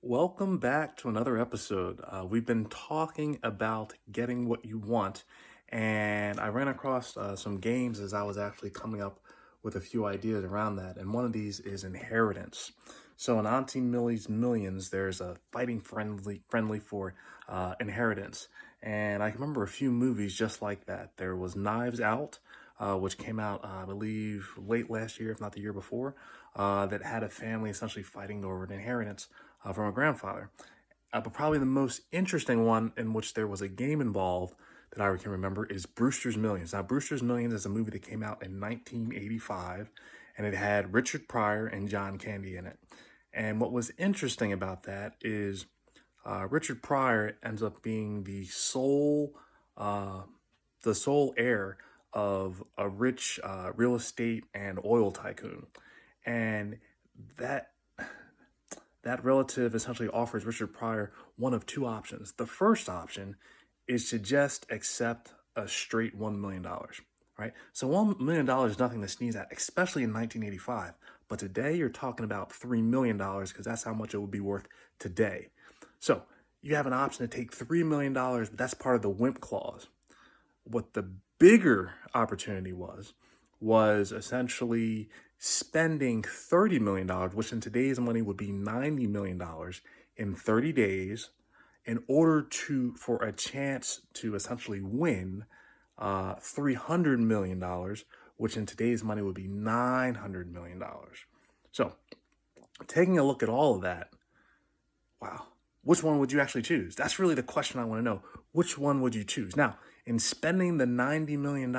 Welcome back to another episode. We've been talking about getting what you want, and I ran across some games as I was actually coming up with a few ideas around that. And one of these is inheritance. So in Auntie Millie's Millions, there's a fighting friendly for inheritance, and I can remember a few movies just like that. There was Knives Out, which came out, I believe, late last year, if not the year before, that had a family essentially fighting over an inheritance from a grandfather. But probably the most interesting one in which there was a game involved that I can remember is Brewster's Millions. Now, Brewster's Millions is a movie that came out in 1985, and it had Richard Pryor and John Candy in it. And what was interesting about that is Richard Pryor ends up being the sole heir of a rich real estate and oil tycoon, and that that relative essentially offers Richard Pryor one of two options. The first option is to just accept a straight $1 million, right? So $1 million is nothing to sneeze at, especially in 1985. But today you're talking about $3 million because that's how much it would be worth today. So you have an option to take $3 million, but that's part of the Wimp Clause. What the bigger opportunity was essentially spending $30 million, which in today's money would be $90 million in 30 days in order for a chance to essentially win $300 million, which in today's money would be $900 million. So taking a look at all of that, wow, which one would you actually choose? That's really the question I want to know. Which one would you choose? Now, in spending the $90 million,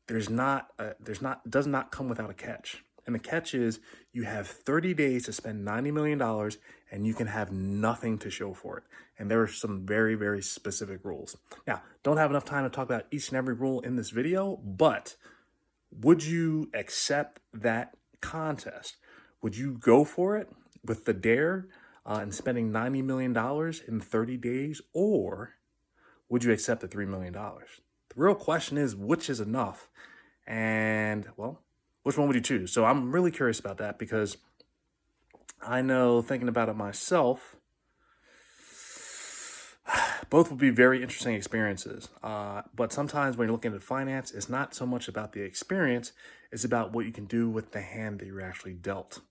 does not come without a catch. And the catch is you have 30 days to spend $90 million and you can have nothing to show for it. And there are some very, very specific rules. Now, don't have enough time to talk about each and every rule in this video, but would you accept that contest? Would you go for it with the dare and spending $90 million in 30 days? Or would you accept the $3 million? The real question is, which is enough? And, well, which one would you choose? So I'm really curious about that because I know, thinking about it myself, both would be very interesting experiences. But sometimes when you're looking at finance, it's not so much about the experience, it's about what you can do with the hand that you're actually dealt.